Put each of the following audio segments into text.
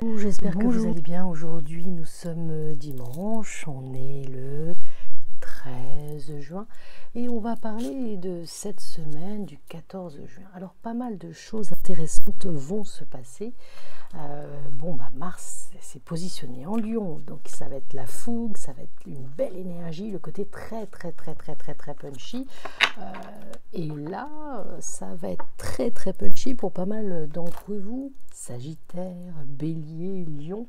J'espère que vous Bonjour. allez bien. Aujourd'hui, nous sommes dimanche, on est le 13 juin et on va parler de cette semaine du 14 juin. Alors, pas mal de choses intéressantes vont se passer. Mars s'est positionné en Lion, donc ça va être la fougue, ça va être une belle énergie, le côté très punchy. Et là, ça va être très punchy pour pas mal d'entre vous. Sagittaire, Bélier, Lion,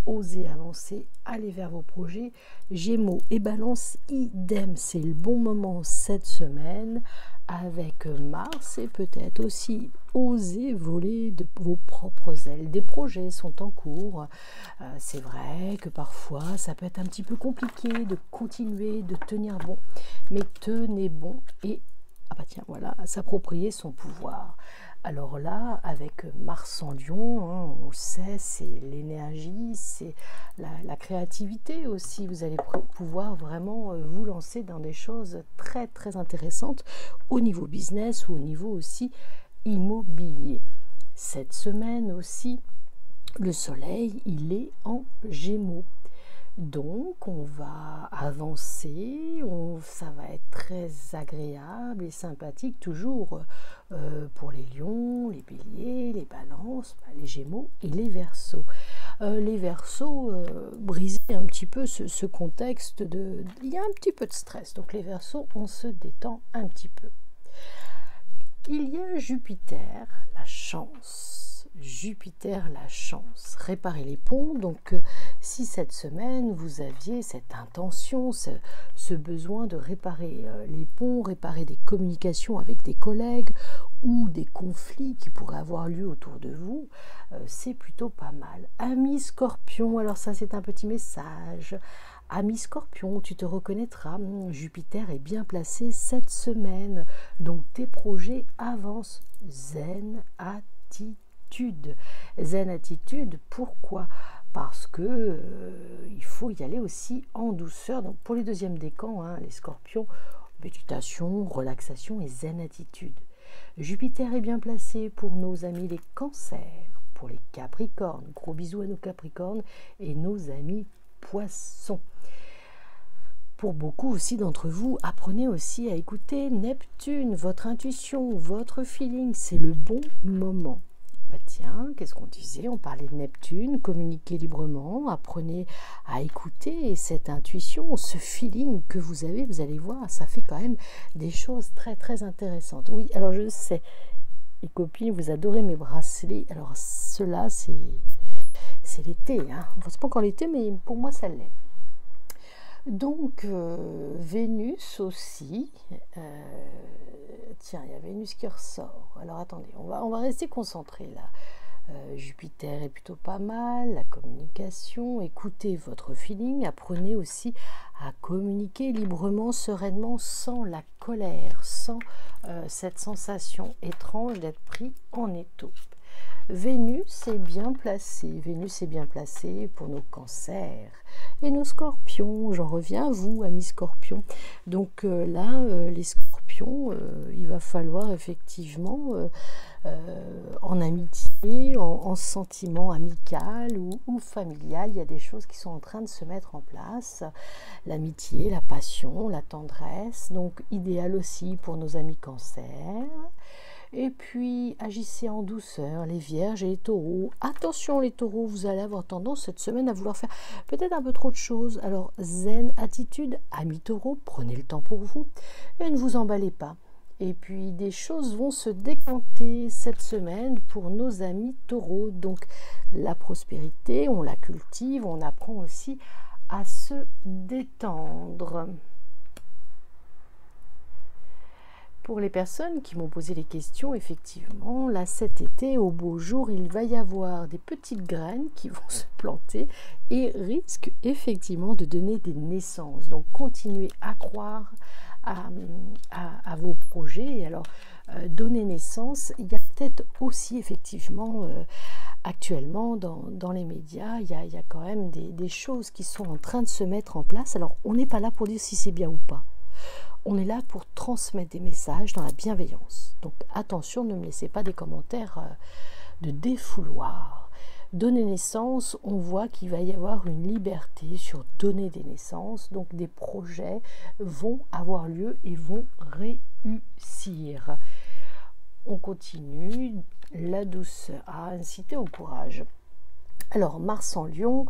osez avancer, allez vers vos projets. Gémeaux et Balance, idem, c'est le bon moment cette semaine avec Mars, et peut-être aussi oser voler de vos propres ailes. Des projets sont en cours. C'est vrai que parfois ça peut être un petit peu compliqué de continuer, de tenir bon, mais tenez bon et s'approprier son pouvoir. Alors là, avec Mars en Lion, on le sait, c'est l'énergie, c'est la créativité aussi. Vous allez pouvoir vraiment vous lancer dans des choses très intéressantes au niveau business ou au niveau aussi immobilier. Cette semaine aussi, le soleil, il est en Gémeaux. Donc, on va avancer, ça va être très agréable et sympathique, toujours pour les lions, les béliers, les balances, les gémeaux et les verseaux. Les verseaux, briser un petit peu ce contexte il y a un petit peu de stress, donc les verseaux, on se détend un petit peu. Il y a Jupiter, la chance. Jupiter, la chance. Réparer les ponts. Donc, si cette semaine, vous aviez cette intention, ce besoin de réparer les ponts, réparer des communications avec des collègues ou des conflits qui pourraient avoir lieu autour de vous, c'est plutôt pas mal. Ami Scorpion, alors ça, c'est un petit message. Ami Scorpion, tu te reconnaîtras, Jupiter est bien placé cette semaine, donc tes projets avancent. Zen attitude. Zen attitude, pourquoi ? Parce que il faut y aller aussi en douceur. Donc pour les deuxièmes décans, les Scorpions, méditation, relaxation et zen attitude. Jupiter est bien placé pour nos amis les Cancers, pour les Capricornes. Gros bisous à nos Capricornes et nos amis Poissons. Pour beaucoup aussi d'entre vous, apprenez aussi à écouter Neptune, votre intuition, votre feeling, c'est le bon moment. Tiens, qu'est-ce qu'on disait ? On parlait de Neptune, communiquez librement, apprenez à écouter cette intuition, ce feeling que vous avez, vous allez voir, ça fait quand même des choses très intéressantes. Oui, alors je sais, les copines, vous adorez mes bracelets, alors ceux-là, c'est l'été, Enfin, c'est pas encore l'été, mais pour moi, ça l'est. Donc, Vénus aussi, tiens, il y a Vénus qui ressort. Alors, attendez, on va rester concentré là. Jupiter est plutôt pas mal, la communication, écoutez votre feeling, apprenez aussi à communiquer librement, sereinement, sans la colère, sans cette sensation étrange d'être pris en étau. Vénus est bien placée pour nos cancers et nos scorpions. J'en reviens à vous, amis scorpions. Donc les scorpions, il va falloir effectivement en amitié, en sentiment amical ou familial, il y a des choses qui sont en train de se mettre en place. L'amitié, la passion, la tendresse, donc idéal aussi pour nos amis cancers. Et puis, agissez en douceur, les vierges et les taureaux. Attention les taureaux, vous allez avoir tendance cette semaine à vouloir faire peut-être un peu trop de choses. Alors, zen attitude, amis taureaux, prenez le temps pour vous et ne vous emballez pas. Et puis, des choses vont se décanter cette semaine pour nos amis taureaux. Donc, la prospérité, on la cultive, on apprend aussi à se détendre. Pour les personnes qui m'ont posé les questions, effectivement, là cet été, au beau jour, il va y avoir des petites graines qui vont se planter et risquent effectivement de donner des naissances. Donc continuez à croire à vos projets. Et alors, donner naissance, il y a peut-être aussi effectivement actuellement dans les médias, il y a quand même des choses qui sont en train de se mettre en place. Alors, on n'est pas là pour dire si c'est bien ou pas. On est là pour transmettre des messages dans la bienveillance. Donc attention, ne me laissez pas des commentaires de défouloir. Donner naissance, on voit qu'il va y avoir une liberté sur donner des naissances, donc des projets vont avoir lieu et vont réussir. On continue, la douceur à inciter au courage. Alors Mars en Lion,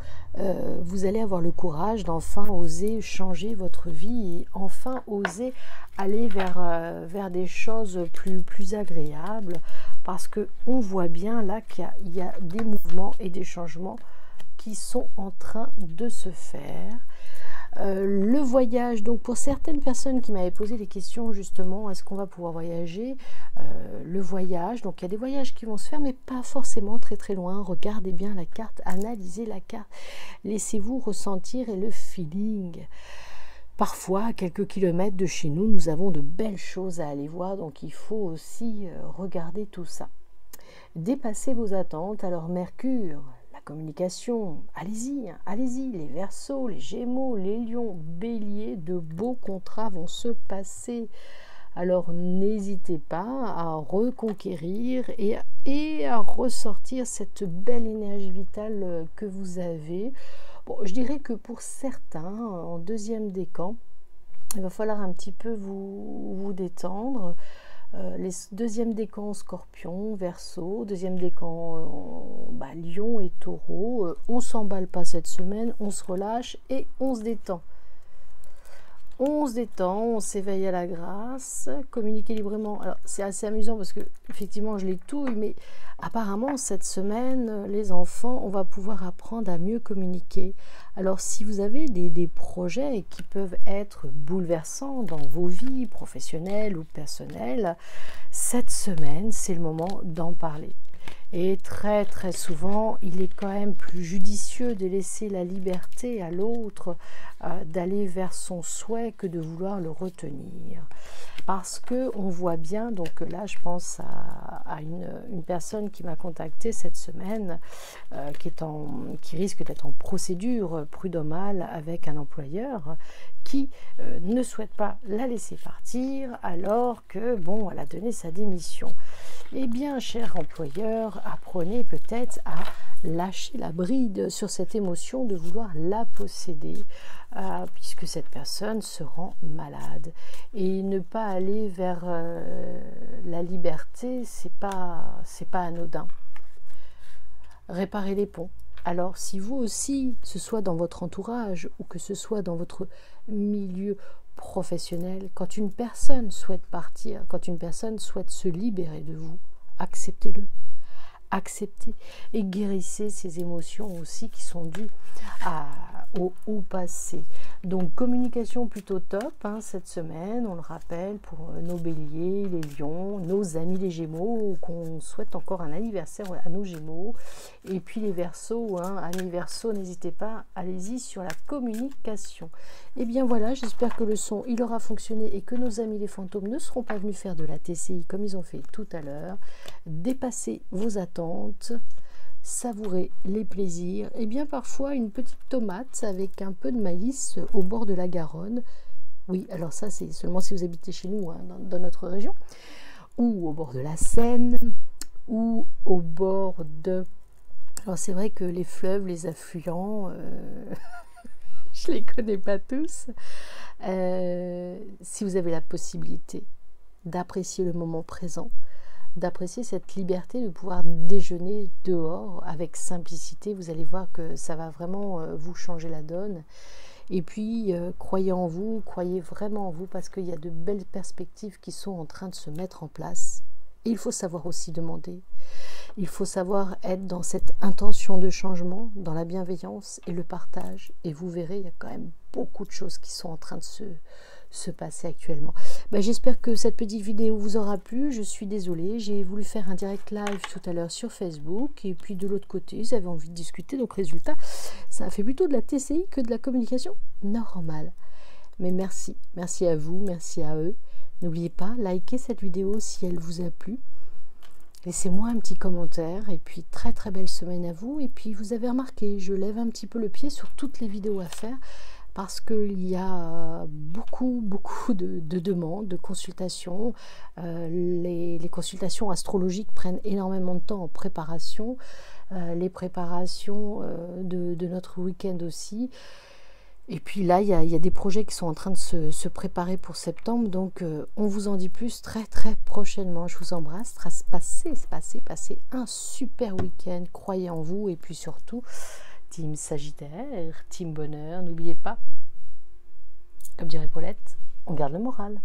vous allez avoir le courage d'enfin oser changer votre vie et enfin oser aller vers des choses plus agréables, parce que on voit bien là qu'il y a des mouvements et des changements qui sont en train de se faire. Le voyage, donc pour certaines personnes qui m'avaient posé des questions justement, est-ce qu'on va pouvoir voyager, le voyage, donc il y a des voyages qui vont se faire mais pas forcément très loin. Regardez bien la carte, analysez la carte, laissez-vous ressentir et le feeling. Parfois, à quelques kilomètres de chez nous, nous avons de belles choses à aller voir, donc il faut aussi regarder tout ça. Dépassez vos attentes. Alors Mercure, communication, allez-y, allez-y, les Verseaux, les Gémeaux, les Lions, Bélier, de beaux contrats vont se passer. Alors n'hésitez pas à reconquérir et à ressortir cette belle énergie vitale que vous avez. Bon, je dirais que pour certains, en deuxième décan, il va falloir un petit peu vous détendre. Les deuxième décan Scorpion, Verseau, deuxième décan Lion et Taureau, on s'emballe pas cette semaine, on se relâche et on se détend. On se détend, on s'éveille à la grâce, communiquer librement. Alors c'est assez amusant parce que effectivement je les touille, mais apparemment cette semaine, les enfants, on va pouvoir apprendre à mieux communiquer. Alors si vous avez des projets qui peuvent être bouleversants dans vos vies professionnelles ou personnelles, cette semaine, c'est le moment d'en parler. Et très souvent, il est quand même plus judicieux de laisser la liberté à l'autre d'aller vers son souhait que de vouloir le retenir. Parce que on voit bien, donc là je pense à une personne qui m'a contacté cette semaine, qui risque d'être en procédure prud'homale avec un employeur qui ne souhaite pas la laisser partir alors que, bon, elle a donné sa démission. Eh bien, cher employeur, apprenez peut-être à lâcher la bride sur cette émotion de vouloir la posséder, puisque cette personne se rend malade. Et ne pas aller vers la liberté, c'est pas anodin. Réparer les ponts. Alors, si vous aussi, ce soit dans votre entourage ou que ce soit dans votre milieu professionnel, quand une personne souhaite partir, quand une personne souhaite se libérer de vous, acceptez-le. Acceptez et guérissez ces émotions aussi qui sont dues au passé. Donc communication plutôt top cette semaine, on le rappelle, pour nos béliers, les lions, nos amis les gémeaux, qu'on souhaite encore un anniversaire à nos gémeaux, et puis les verseaux, amis verseaux, n'hésitez pas, allez-y sur la communication. Et bien voilà, j'espère que le son il aura fonctionné et que nos amis les fantômes ne seront pas venus faire de la TCI comme ils ont fait tout à l'heure. Dépassez vos attentes, savourer les plaisirs, et bien parfois une petite tomate avec un peu de maïs au bord de la Garonne. Oui, alors ça c'est seulement si vous habitez chez nous, dans notre région, ou au bord de la Seine, ou au bord de... Alors c'est vrai que les fleuves, les affluents, je les connais pas tous. Si vous avez la possibilité d'apprécier le moment présent, d'apprécier cette liberté de pouvoir déjeuner dehors avec simplicité, vous allez voir que ça va vraiment vous changer la donne. Et puis croyez en vous, croyez vraiment en vous, parce qu'il y a de belles perspectives qui sont en train de se mettre en place. Et il faut savoir aussi demander, il faut savoir être dans cette intention de changement, dans la bienveillance et le partage, et vous verrez, il y a quand même beaucoup de choses qui sont en train de se passer actuellement. J'espère que cette petite vidéo vous aura plu. Je suis désolée, j'ai voulu faire un direct live tout à l'heure sur Facebook, et puis de l'autre côté j'avais envie de discuter, donc résultat ça a fait plutôt de la TCI que de la communication normale. Mais merci à vous, merci à eux. N'oubliez pas, likez cette vidéo si elle vous a plu, laissez-moi un petit commentaire, et puis très belle semaine à vous. Et puis vous avez remarqué, je lève un petit peu le pied sur toutes les vidéos à faire, parce qu'il y a beaucoup de demandes, de consultations. Les consultations astrologiques prennent énormément de temps en préparation. les préparations de notre week-end aussi. Et puis là, il y a des projets qui sont en train de se préparer pour septembre, donc on vous en dit plus très très prochainement. Je vous embrasse, passez un super week-end, croyez en vous, et puis surtout, team Sagittaire, team Bonheur, n'oubliez pas, comme dirait Paulette, on garde le moral.